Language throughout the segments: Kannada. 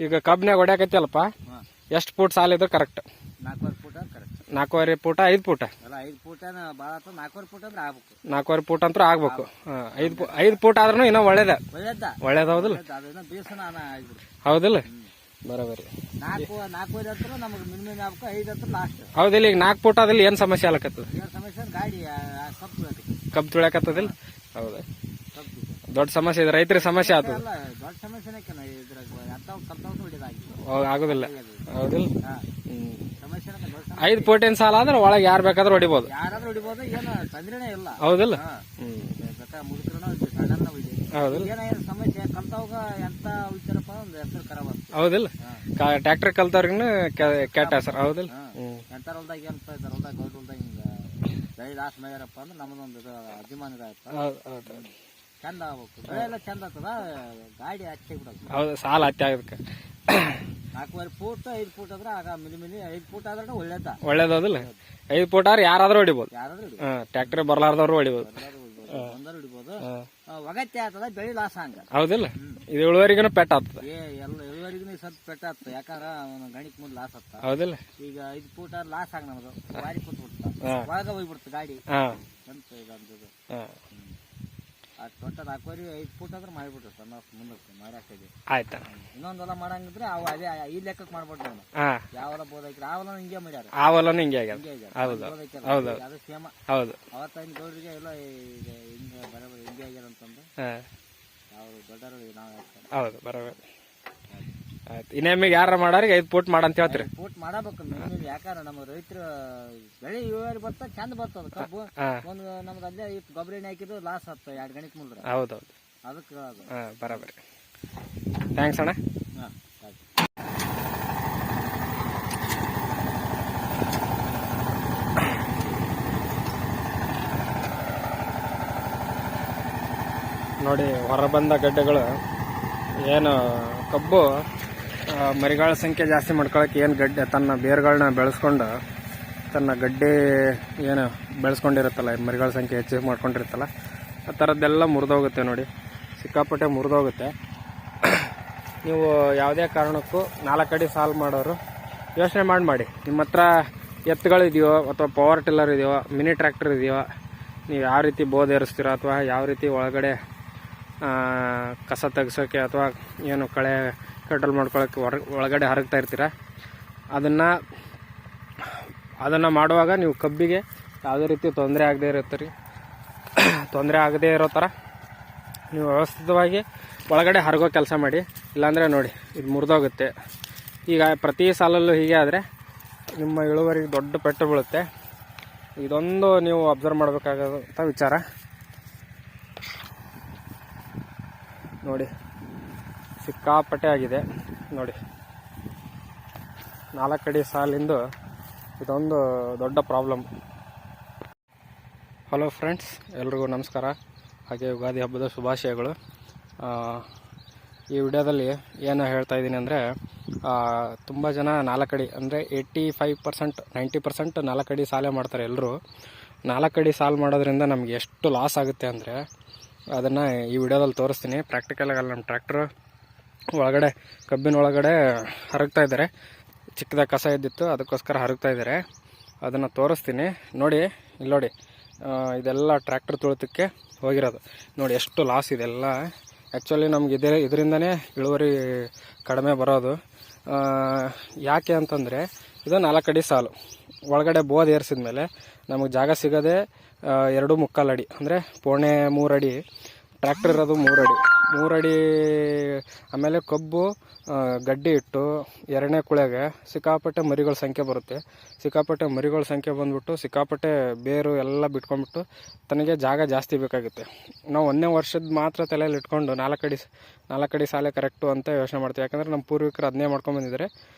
ಈಗ ಕಬ್ಬಿನಾಗ ಹೊಡ್ಯಾಕೈತಲ್ಲಪ್ಪ, ಎಷ್ಟು ಫೂಟ್ ಸಾಲ ಇದ್ರೆ ಕರೆಕ್ಟ್? 4.5 foot correct. 4.5 ಫೂಟ 5 ಫೂಟ? ಅಲ್ಲ 5 ಫೂಟ್ ಭಾಳ 4.5 ಫೂಟ್ ಅಂದ್ರೆ ಆಗ್ಬೇಕು. 4.5 ಫೂಟ್ ಅಂತೂ ಆಗ್ಬೇಕು. 5 ಫೂಟ್ ಆದ್ರೂ ಇನ್ನೂ ಒಳ್ಳೇದ ಹೌದಿಲ್ಲ? ಅದನ್ನ ಬೇಸನ ಆಗ್ಬಿಡುತ್ತೆ. ಹೌದಿಲ್ಲ, ಬರೋಬರಿ. 4.5 ಹತ್ರ ನಮಗೆ ಮಿನಿಮಮ್ ಆಗ್ಬೇಕು, 5 ಹತ್ರ ಲಾಸ್ಟ್. ಹೌದಿಲ್ಲ, ಈಗ 4 ಫೂಟ್ ಆದಲ್ಲಿ ಏನ್ ಸಮಸ್ಯೆ ಆಲಕತ್ತದ? ಏನ್ ಸಮಸ್ಯೆ? ಗಾಡಿ ಕಬ್ಬು ತುಳಿಯಾಕತ್ತದಿಲ್ಲ? ಹೌದಾ, ದೊಡ್ಡ ಸಮಸ್ಯೆ ಇದೆ, ರೈತರ ಸಮಸ್ಯೆ ಆಗ್ತದ. ದೊಡ್ಡ ಸಮಸ್ಯೆನೇ ಆಗುದಿಲ್ಲ, ಹೌದಿಲ್ಲ? ಸಮಸ್ಯೆ 5 ಫೂಟಿನ ಸಾಲ ಆದ್ರೆ ಒಳಗೆ ಯಾರು ಬೇಕಾದ್ರೂ ಹೊಡಿಬೋದು, ಯಾರಾದ್ರೂ ಹೊಡಿಬೋದು, ಏನು ತೊಂದ್ರೆನೇ ಇಲ್ಲ. ಹೌದಿಲ್ಲ? ಹೌದಿಲ್ಲ, ಏನಾದ್ರು ಸಮಸ್ಯೆ ಕಲ್ತವಾಗ ಎಂತ ಉಳಿತಾರಪ್ಪ ಒಂದು ಹೆಸರು ಖರಾಬ್. ಹೌದಿಲ್ಲ, ಟ್ರ್ಯಾಕ್ಟರ್ ಕಲ್ತವ್ರಿಗೂ ಕೆಟ್ಟ ಹೆಸರು. ಹೌದಿಲ್ಲ, ಎಂತ ಹೊಲ್ದಾಗ ಏನಪ್ಪ ಇದಾರ ಹೊಲ್ದಾಗ ಗೌಡ್ ಹೊಲ್ದಾಗ ಹಿಂಗ ಬೆಳೆ ಲಾಸ್ ಮಾಡ್ಯಾರಪ್ಪ ಅಂದ್ರೆ ನಮ್ಮದೊಂದು ಅಭಿಮಾನ ಇದಾಯ್ತು. ಚಂದ ಆಗ್ಬೇಕು, ಬೆಳೆ ಎಲ್ಲ ಚಂದ ಆಗ್ತದ, ಗಾಡಿ ಹಚ್ಚಿ ಬಿಡೋದು. ಹೌದು, ಸಾಲ ಹತ್ತಿ ಆಗೋದಕ್ಕೆ 4.5 ಫೂಟ್ 5 ಫೂಟ್ ಆದ್ರೆ ಆಗ ಮಿನಿ 5 ಫೂಟ್ ಆದ್ರೆ ಒಳ್ಳೇದಲ್ಲ. 5 ಫೂಟ್ ಆದ್ರೆ ಯಾರಾದ್ರೂ ಹೊಡಿಬೋದು, ಯಾರಾದ್ರೂ ಟ್ರ್ಯಾಕ್ಟರ್ ಬರ್ಲಾರ್ದವ್ರು ಹೊಡಿಬೋದು, ಒಂದರ ಹೊಡಿಬೋದು. ಒಗತ್ಯ ಆಗ್ತದ, ಬೆಳಿ ಲಾಸ್ ಹಂಗ. ಹೌದಿಲ್ಲ, ಇದು ಇಳುವರಿಗೂ ಪೆಟ್ಟ ಆಗ್ತದ. ಎಲ್ಲ ಇಳುವರಿಗೂ ಸ್ವಲ್ಪ ಪೆಟ್ಟ ಆಗ್ತದೆ, ಯಾಕಂದ್ರ ಗಣಿಕ್ ಮುಂದೆ ಲಾಸ್ ಆಗ್ತದ. ಹೌದಿಲ್ಲ, ಈಗ 5 ಫೂಟ್ ಲಾಸ್ ಆಗ ನಮ್ದು ಬಾರಿ ಕೂತ್ ಬಿಡ್ತ, ಒಳಗ ಹೋಗ್ಬಿಡ್ತ ಗಾಡಿ ಅಂತ. ಇದು ತೊಟ್ಟ 4.5 ಫೂಟ್ ಆದ್ರೆ ಮಾಡಿಬಿಟ್ರು ಸರ್, ನಾವು ಮುಂದಕ್ಕೆ ಮಾಡಾಕಿದ್ವಿ. ಆಯ್ತಾ, ಇನ್ನೊಂದೆಲ್ಲ ಮಾಡಂಗಿದ್ರೆ ಅವು ಅದೇ ಈ ಲೆಕ್ಕಕ್ಕೆ ಮಾಡ್ಬಿಟ್ಟು ನಾವು ಯಾವಲ್ಲ ಬೋದಾಕಿರ ಆವಲ್ಲ ಹಿಂಗೆ ಮಾಡ್ಯಾರ, ಆವಲ್ಲೂ ಹಿಂಗೆ ಆಗ್ಯಾದ. ಅದು ಸೇಮ. ಹೌದು, ಅವತ್ತಿನ ಗೌಡ್ರಿಗೆ ಎಲ್ಲ ಹಿಂಗೆ ಬರೋಬರಿ ಹಿಂಗೆ ಆಗ್ಯಾರ ಅಂತಂದು ಅವ್ರು ದೊಡ್ಡವರು ನಾವು. ಹೌದು, ಬರೋಬರಿ. ಆಯ್ತು, ಇನ್ನೊಮ್ಮಿಗೆ ಯಾರ ಮಾಡಾರಿಗೆ 5 ಫೂಟ್ ಮಾಡಂತ ಹೇಳ್ತೀರಿ? ಫೂಟ್ ಮಾಡಬೇಕು, ಯಾಕಂದ್ರೆ ನಮ್ಮ ರೈತರು ಬೆಳೆ ಇಳುವರಿ ಬರ್ತಾ ಚಂದ ಬರ್ತದ. ಕಬ್ಬು ಒಂದು ನಮ್ದು ಅಲ್ಲೇ ಗೊಬ್ಬರ ಎಣ್ಣೆ ಹಾಕಿದ್ರು ಲಾಸ್ ಆಗ್ತದೆ 2 ಗಣಿಕ್ ಮುಂದ್ರೆ. ಹೌದೌದು, ಅದಕ್ಕೆ ಬರೋಬರಿ. ಥ್ಯಾಂಕ್ಸ್ ಅಣ್ಣ. ನೋಡಿ, ಹೊರ ಬಂದ ಗಡ್ಡೆಗಳು ಏನು ಕಬ್ಬು ಮರಿಗಳ ಸಂಖ್ಯೆ ಜಾಸ್ತಿ ಮಾಡ್ಕೊಳಕ್ಕೆ ಏನು ಗಡ್ಡೆ ತನ್ನ ಬೇರುಗಳನ್ನ ಬೆಳೆಸ್ಕೊಂಡು ತನ್ನ ಗಡ್ಡೆ ಏನು ಬೆಳೆಸ್ಕೊಂಡಿರುತ್ತಲ್ಲ, ಮರಿಗಳ ಸಂಖ್ಯೆ ಹೆಚ್ಚು ಮಾಡ್ಕೊಂಡಿರುತ್ತಲ್ಲ, ಆ ಥರದ್ದೆಲ್ಲ ಮುರಿದೋಗುತ್ತೆ. ನೋಡಿ, ಸಿಕ್ಕಾಪಟ್ಟೆ ಮುರಿದೋಗುತ್ತೆ. ನೀವು ಯಾವುದೇ ಕಾರಣಕ್ಕೂ 4 ಅಡಿ ಸಾಲು ಮಾಡೋರು ಯೋಚನೆ ಮಾಡಿ. ನಿಮ್ಮ ಹತ್ರ ಎತ್ತುಗಳಿದೆಯೋ ಅಥವಾ ಪವರ್ ಟಿಲ್ಲರ್ ಇದೆಯೋ, ಮಿನಿ ಟ್ರ್ಯಾಕ್ಟರ್ ಇದೆಯೋ, ನೀವು ಯಾವ ರೀತಿ ಬೋದ್ ಏರಿಸ್ತೀರೋ ಅಥವಾ ಯಾವ ರೀತಿ ಒಳಗಡೆ ಕಸ ತೆಗ್ಸೋಕ್ಕೆ ಅಥವಾ ಏನು ಕಳೆ ಕಟ್ರೋಲ್ ಮಾಡ್ಕೊಳ್ಳೋಕ್ಕೆ ಒಳಗಡೆ ಹರಗ್ತಾ ಇರ್ತೀರ, ಅದನ್ನು ಮಾಡುವಾಗ ನೀವು ಕಬ್ಬಿಗೆ ಯಾವುದೇ ರೀತಿ ತೊಂದರೆ ಆಗದೇ ಇರೋ ಥರ ನೀವು ವ್ಯವಸ್ಥಿತವಾಗಿ ಒಳಗಡೆ ಹರಗೋ ಕೆಲಸ ಮಾಡಿ. ಇಲ್ಲಾಂದರೆ ನೋಡಿ, ಇದು ಮುರಿದೋಗುತ್ತೆ. ಈಗ ಪ್ರತಿ ಸಾಲಲ್ಲೂ ಹೀಗೆ ಆದರೆ ನಿಮ್ಮ ಇಳುವರಿಗೆ ದೊಡ್ಡ ಪೆಟ್ಟು ಬೀಳುತ್ತೆ. ಇದೊಂದು ನೀವು ಅಬ್ಸರ್ವ್ ಮಾಡಬೇಕಾದಂಥ ವಿಚಾರ. ನೋಡಿ, ಸಿಕ್ಕಾಪಟ್ಟೆ ಆಗಿದೆ. ನೋಡಿ, 4 ಅಡಿ ಸಾಲಿಂದು ಇದೊಂದು ದೊಡ್ಡ ಪ್ರಾಬ್ಲಮ್. ಹಲೋ ಫ್ರೆಂಡ್ಸ್, ಎಲ್ರಿಗೂ ನಮಸ್ಕಾರ, ಹಾಗೆ ಯುಗಾದಿ ಹಬ್ಬದ ಶುಭಾಶಯಗಳು. ಈ ವಿಡಿಯೋದಲ್ಲಿ ಏನು ಹೇಳ್ತಾ ಇದ್ದೀನಿ ಅಂದರೆ, ತುಂಬ ಜನ 4 ಅಡಿ ಅಂದರೆ 85% 90% 4 ಅಡಿ ಸಾಲೇ ಮಾಡ್ತಾರೆ ಎಲ್ಲರೂ. 4 ಅಡಿ ಸಾಲು ಮಾಡೋದ್ರಿಂದ ನಮಗೆ ಎಷ್ಟು ಲಾಸ್ ಆಗುತ್ತೆ ಅಂದರೆ ಅದನ್ನು ಈ ವಿಡಿಯೋದಲ್ಲಿ ತೋರಿಸ್ತೀನಿ. ಪ್ರಾಕ್ಟಿಕಲಾಗಿ ಅಲ್ಲಿ ನಮ್ಮ ಟ್ರ್ಯಾಕ್ಟರ್ ಒಳಗಡೆ ಕಬ್ಬಿನ ಒಳಗಡೆ ಹರಗ್ತಾ ಇದ್ದಾರೆ. ಚಿಕ್ಕದಾಗಿ ಕಸ ಇದ್ದಿತ್ತು, ಅದಕ್ಕೋಸ್ಕರ ಹರಗ್ತಾ ಇದ್ದಾರೆ. ಅದನ್ನು ತೋರಿಸ್ತೀನಿ. ನೋಡಿ, ಇಲ್ಲಿ ನೋಡಿ, ಇದೆಲ್ಲ ಟ್ರ್ಯಾಕ್ಟರ್ ತುಳಿತಕ್ಕೆ ಹೋಗಿರೋದು. ನೋಡಿ ಎಷ್ಟು ಲಾಸ್ ಇದೆಲ್ಲ. ಆ್ಯಕ್ಚುಲಿ ನಮ್ಗೆ ಇದರಿಂದನೇ ಇಳುವರಿ ಕಡಿಮೆ ಬರೋದು. ಯಾಕೆ ಅಂತಂದರೆ ಇದು 4 ಅಡಿ ಸಾಲು. ಒಳಗಡೆ ಬೋದ್ ಏರಿಸಿದ ಮೇಲೆ ನಮಗೆ ಜಾಗ ಸಿಗೋದೆ 2.25 ಅಡಿ, ಅಂದರೆ 3 ಅಡಿ. ಟ್ರ್ಯಾಕ್ಟರ್ ಇರೋದು 3 ಅಡಿ. ಆಮೇಲೆ ಕಬ್ಬು ಗಡ್ಡಿ ಇಟ್ಟು 2ನೇ ಕುಳೆಗೆ ಸಿಕ್ಕಾಪಟ್ಟೆ ಮರಿಗಳ ಸಂಖ್ಯೆ ಬರುತ್ತೆ. ಸಿಕ್ಕಾಪಟ್ಟೆ ಮರಿಗಳ ಸಂಖ್ಯೆ ಬಂದ್ಬಿಟ್ಟು ಸಿಕ್ಕಾಪಟ್ಟೆ ಬೇರು ಎಲ್ಲ ಬಿಟ್ಕೊಂಡ್ಬಿಟ್ಟು ತನಗೆ ಜಾಗ ಜಾಸ್ತಿ ಬೇಕಾಗುತ್ತೆ. ನಾವು 1ನೇ ವರ್ಷದ ಮಾತ್ರ ತಲೆಯಲ್ಲಿ ಇಟ್ಕೊಂಡು 4 ಅಡಿ ಸಾಲೆ ಕರೆಕ್ಟು ಅಂತ ಯೋಚನೆ ಮಾಡ್ತೀವಿ. ಯಾಕಂದರೆ ನಮ್ಮ ಪೂರ್ವಿಕರು ಅದನ್ನೇ ಮಾಡ್ಕೊಂಡ್ಬಂದಿದ್ದಾರೆ,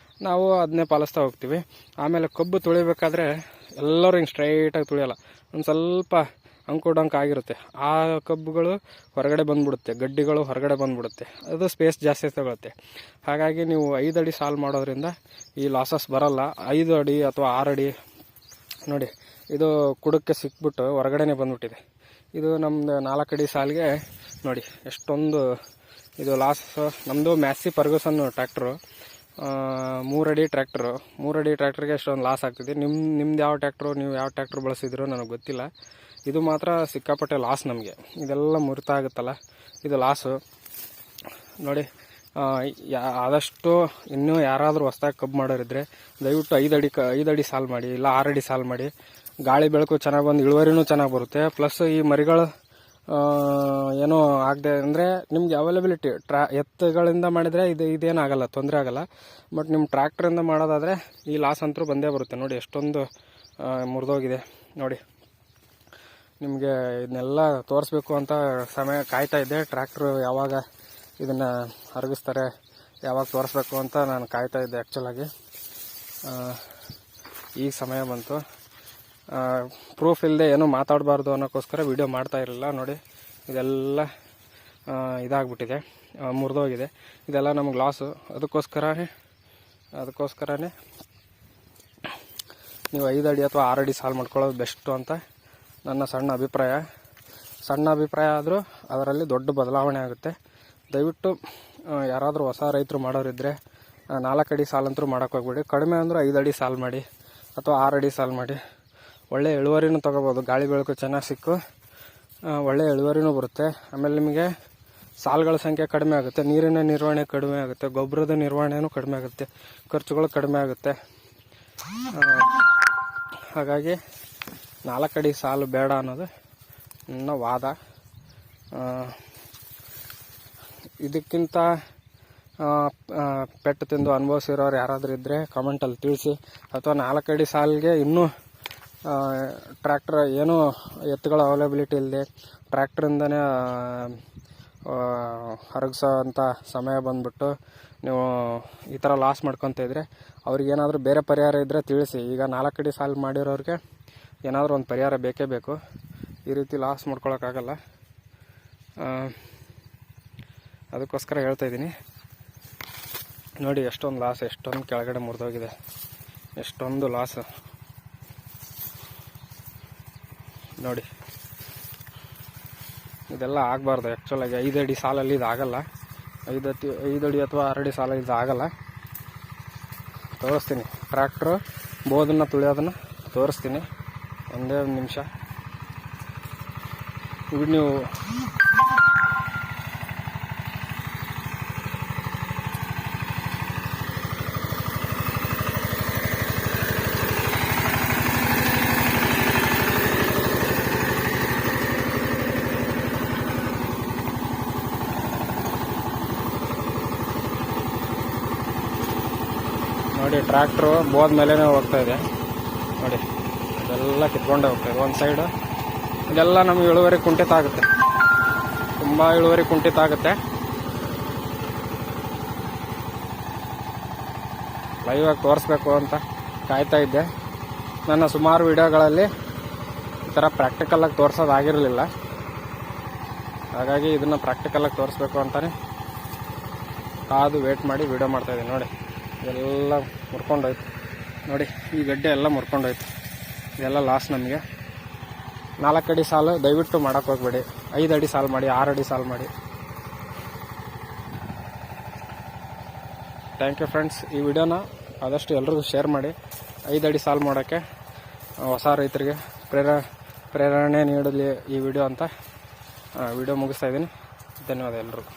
ನಾವು ಅದನ್ನೇ ಪಾಲಿಸ್ತಾ ಹೋಗ್ತೀವಿ. ಆಮೇಲೆ ಕಬ್ಬು ತುಳಿಬೇಕಾದ್ರೆ ಎಲ್ಲರೂ ಹಿಂಗೆ ಸ್ಟ್ರೈಟಾಗಿ ತುಳಿಯೋಲ್ಲ, ಒಂದು ಸ್ವಲ್ಪ ಅಂಕು ಆಗಿರುತ್ತೆ. ಆ ಕಬ್ಬುಗಳು ಹೊರಗಡೆ ಬಂದ್ಬಿಡುತ್ತೆ, ಗಡ್ಡಿಗಳು ಹೊರಗಡೆ ಬಂದ್ಬಿಡುತ್ತೆ, ಅದು ಸ್ಪೇಸ್ ಜಾಸ್ತಿ ತಗೊಳುತ್ತೆ. ಹಾಗಾಗಿ ನೀವು 5 ಅಡಿ ಸಾಲು ಮಾಡೋದ್ರಿಂದ ಈ ಲಾಸಸ್ ಬರಲ್ಲ. 5 ಅಡಿ ಅಥವಾ 6 ಅಡಿ ನೋಡಿ, ಇದು ಕುಡಕ್ಕೆ ಸಿಕ್ಬಿಟ್ಟು ಹೊರಗಡೆನೇ ಬಂದ್ಬಿಟ್ಟಿದೆ. ಇದು ನಮ್ಮದು 4 ಅಡಿ ಸಾಲಿಗೆ ನೋಡಿ ಎಷ್ಟೊಂದು ಇದು ಲಾಸ್ ನಮ್ಮದು ಮ್ಯಾಸಿ ಫರ್ಗೂಸನ್ ಟ್ರ್ಯಾಕ್ಟ್ರು, 3 ಅಡಿ ಟ್ರ್ಯಾಕ್ಟ್ರು. 3 ಅಡಿ ಟ್ರ್ಯಾಕ್ಟ್ರಿಗೆ ಎಷ್ಟೊಂದು ಲಾಸ್ ಆಗ್ತಿದೆ. ನಿಮ್ದು ಯಾವ ಟ್ರ್ಯಾಕ್ಟ್ರು, ನೀವು ಯಾವ ಟ್ರ್ಯಾಕ್ಟ್ರ್ ಬಳಸಿದ್ರು ನನಗೆ ಗೊತ್ತಿಲ್ಲ. ಇದು ಮಾತ್ರ ಸಿಕ್ಕಾಪಟ್ಟೆ ಲಾಸ್ ನಮಗೆ. ಇದೆಲ್ಲ ಮುರಿತಾಗುತ್ತಲ್ಲ, ಇದು ಲಾಸು ನೋಡಿ. ಆದಷ್ಟು ಇನ್ನೂ ಯಾರಾದರೂ ಹೊಸ್ದಾಗಿ ಕಬ್ಬು ಮಾಡೋರಿದ್ರೆ ದಯವಿಟ್ಟು 5 ಅಡಿ ಸಾಲು ಮಾಡಿ, ಇಲ್ಲ 6 ಅಡಿ ಸಾಲು ಮಾಡಿ. ಗಾಳಿ ಬೆಳಕು ಚೆನ್ನಾಗಿ ಬಂದು ಇಳುವರಿನೂ ಚೆನ್ನಾಗಿ ಬರುತ್ತೆ. ಪ್ಲಸ್ ಈ ಮರಿಗಳು ಏನೋ ಆಗದೆ ಅಂದರೆ ನಿಮ್ಗೆ ಅವೈಲಬಿಲಿಟಿ ಎತ್ತುಗಳಿಂದ ಮಾಡಿದರೆ ಇದೇನಾಗಲ್ಲ, ತೊಂದರೆ ಆಗಲ್ಲ. ಬಟ್ ನಿಮ್ಮ ಟ್ರ್ಯಾಕ್ಟ್ರಿಂದ ಮಾಡೋದಾದರೆ ಈ ಲಾಸ್ ಅಂತೂ ಬಂದೇ ಬರುತ್ತೆ. ನೋಡಿ ಎಷ್ಟೊಂದು ಮುರಿದೋಗಿದೆ ನೋಡಿ. ನಿಮಗೆ ಇದನ್ನೆಲ್ಲ ತೋರಿಸ್ಬೇಕು ಅಂತ ಸಮಯ ಕಾಯ್ತಾ ಇದ್ದೆ. ಟ್ರ್ಯಾಕ್ಟ್ರು ಯಾವಾಗ ಇದನ್ನು ಹರಗಿಸ್ತಾರೆ, ಯಾವಾಗ ತೋರಿಸ್ಬೇಕು ಅಂತ ನಾನು ಕಾಯ್ತಾ ಇದ್ದೆ ಆ್ಯಕ್ಚುಲಾಗಿ. ಈಗ ಸಮಯ ಬಂತು. ಪ್ರೂಫ್ ಇಲ್ಲದೆ ಏನೂ ಮಾತಾಡಬಾರ್ದು ಅನ್ನೋಕ್ಕೋಸ್ಕರ ವಿಡಿಯೋ ಮಾಡ್ತಾ ಇರಲಿಲ್ಲ. ನೋಡಿ ಇದೆಲ್ಲ ಇದಾಗ್ಬಿಟ್ಟಿದೆ, ಮುರಿದೋಗಿದೆ. ಇದೆಲ್ಲ ನಮಗೆ ಲಾಸು. ಅದಕ್ಕೋಸ್ಕರನೇ ನೀವು 5 ಅಡಿ ಅಥವಾ 6 ಅಡಿ ಸಾಲು ಮಾಡ್ಕೊಳ್ಳೋದು ಬೆಸ್ಟು ಅಂತ ನನ್ನ ಸಣ್ಣ ಅಭಿಪ್ರಾಯ ಆದರೂ ಅದರಲ್ಲಿ ದೊಡ್ಡ ಬದಲಾವಣೆ ಆಗುತ್ತೆ. ದಯವಿಟ್ಟು ಯಾರಾದರೂ ಹೊಸ ರೈತರು ಮಾಡೋರಿದ್ದರೆ 4 ಅಡಿ ಸಾಲಂತರೂ ಮಾಡೋಕ್ಕೆ ಹೋಗ್ಬೇಡಿ. ಕಡಿಮೆ ಅಂದರೂ 5 ಅಡಿ ಸಾಲು ಮಾಡಿ ಅಥವಾ 6 ಅಡಿ ಸಾಲು ಮಾಡಿ. ಒಳ್ಳೆ ಇಳುವರಿನೂ ತೊಗೋಬೋದು. ಗಾಳಿ ಬೆಳಕು ಚೆನ್ನಾಗಿ ಸಿಕ್ಕು ಒಳ್ಳೆ ಇಳುವರಿನೂ ಬರುತ್ತೆ. ಆಮೇಲೆ ನಿಮಗೆ ಸಾಲುಗಳ ಸಂಖ್ಯೆ ಕಡಿಮೆ ಆಗುತ್ತೆ, ನೀರಿನ ನಿರ್ವಹಣೆ ಕಡಿಮೆ ಆಗುತ್ತೆ, ಗೊಬ್ಬರದ ನಿರ್ವಹಣೆಯೂ ಕಡಿಮೆ ಆಗುತ್ತೆ, ಖರ್ಚುಗಳು ಕಡಿಮೆ ಆಗುತ್ತೆ. ಹಾಗಾಗಿ 4 ಅಡಿ ಸಾಲು ಬೇಡ ಅನ್ನೋದು ನನ್ನ ವಾದ. ಇದಕ್ಕಿಂತ ಪೆಟ್ಟು ತಿಂದು ಅನುಭವಿಸಿರೋರು ಯಾರಾದರೂ ಇದ್ದರೆ ಕಾಮೆಂಟಲ್ಲಿ ತಿಳಿಸಿ. ಅಥವಾ 4 ಅಡಿ ಸಾಲಿಗೆ ಇನ್ನೂ ಟ್ರ್ಯಾಕ್ಟರ್ ಏನೂ ಎತ್ತುಗಳ ಅವೈಲಬಿಲಿಟಿ ಇಲ್ಲದೆ ಟ್ರ್ಯಾಕ್ಟ್ರಿಂದನೇ ಹರಗಿಸೋ ಅಂಥ ಸಮಯ ಬಂದುಬಿಟ್ಟು ನೀವು ಈ ಥರ ಲಾಸ್ ಮಾಡ್ಕೊತ ಇದ್ದರೆ ಅವ್ರಿಗೇನಾದರೂ ಬೇರೆ ಪರಿಹಾರ ಇದ್ದರೆ ತಿಳಿಸಿ. ಈಗ 4 ಅಡಿ ಸಾಲು ಮಾಡಿರೋರಿಗೆ ಏನಾದರೂ ಒಂದು ಪರಿಹಾರ ಬೇಕೇ ಬೇಕು. ಈ ರೀತಿ ಲಾಸ್ ಮಾಡ್ಕೊಳಕ್ಕಾಗಲ್ಲ. ಅದಕ್ಕೋಸ್ಕರ ಹೇಳ್ತಾಯಿದ್ದೀನಿ. ನೋಡಿ ಎಷ್ಟೊಂದು ಲಾಸ್, ಎಷ್ಟೊಂದು ಕೆಳಗಡೆ ಮುರಿದೋಗಿದೆ, ಎಷ್ಟೊಂದು ಲಾಸು ನೋಡಿ. ಇದೆಲ್ಲ ಆಗಬಾರ್ದು ಆ್ಯಕ್ಚುಲಾಗಿ. 5 ಅಡಿ ಸಾಲಲ್ಲಿ ಇದು ಆಗಲ್ಲ. 5 ಅಡಿ ಅಥವಾ 6 ಅಡಿ ಸಾಲ ಇದು ಆಗಲ್ಲ. ತೋರಿಸ್ತೀನಿ, ಟ್ರ್ಯಾಕ್ಟ್ರು ಬೋದನ್ನು ತುಳಿಯೋದನ್ನು ತೋರಿಸ್ತೀನಿ. ಒಂದೇ ಒಂದು ನಿಮಿಷ. ಈಗ ನೀವು ನೋಡಿ ಟ್ರ್ಯಾಕ್ಟ್ರು ಬೋದ ಮೇಲೇ ಹೋಗ್ತಾ ಇದೆ ನೋಡಿ. ಇದೆಲ್ಲ ಕಿತ್ಕೊಂಡೇ ಹೋಗ್ತಾ ಇದೆ ಒಂದು ಸೈಡು. ಇದೆಲ್ಲ ನಮಗೆ ಇಳುವರಿ ಕುಂಠಿತ ಆಗುತ್ತೆ, ತುಂಬ ಇಳುವರಿ ಕುಂಠಿತ ಆಗುತ್ತೆ. ಲೈವಾಗಿ ತೋರಿಸ್ಬೇಕು ಅಂತ ಕಾಯ್ತಾ ಇದ್ದೆ. ನನ್ನ ಸುಮಾರು ವಿಡಿಯೋಗಳಲ್ಲಿ ಈ ಥರ ಪ್ರಾಕ್ಟಿಕಲಾಗಿ ತೋರಿಸೋದಾಗಿರಲಿಲ್ಲ. ಹಾಗಾಗಿ ಇದನ್ನು ಪ್ರಾಕ್ಟಿಕಲಾಗಿ ತೋರಿಸ್ಬೇಕು ಅಂತಲೇ ಕಾದು ವೇಟ್ ಮಾಡಿ ವಿಡಿಯೋ ಮಾಡ್ತಾಯಿದ್ದೀನಿ. ನೋಡಿ ಇದೆಲ್ಲ ಮುರ್ಕೊಂಡೋಯ್ತು ನೋಡಿ. ಈ ಗಡ್ಡೆ ಎಲ್ಲ ಮುರ್ಕೊಂಡೋಯ್ತು. ಇದೆಲ್ಲ ಲಾಸ್ ನಮಗೆ. 4 ಅಡಿ ಸಾಲು ದಯವಿಟ್ಟು ಮಾಡೋಕ್ಕೆ ಹೋಗ್ಬೇಡಿ. 5 ಅಡಿ ಸಾಲು ಮಾಡಿ, 6 ಅಡಿ ಸಾಲು ಮಾಡಿ. Thank you friends. ಈ ವಿಡಿಯೋನ ಆದಷ್ಟು ಎಲ್ರಿಗೂ ಶೇರ್ ಮಾಡಿ. 5 ಅಡಿ ಸಾಲು ಮಾಡೋಕ್ಕೆ ಹೊಸ ರೈತರಿಗೆ ಪ್ರೇರಣೆ ನೀಡಲಿ ಈ ವಿಡಿಯೋ ಅಂತ ವಿಡಿಯೋ ಮುಗಿಸ್ತಾ ಇದ್ದೀನಿ. ಧನ್ಯವಾದ ಎಲ್ರಿಗೂ.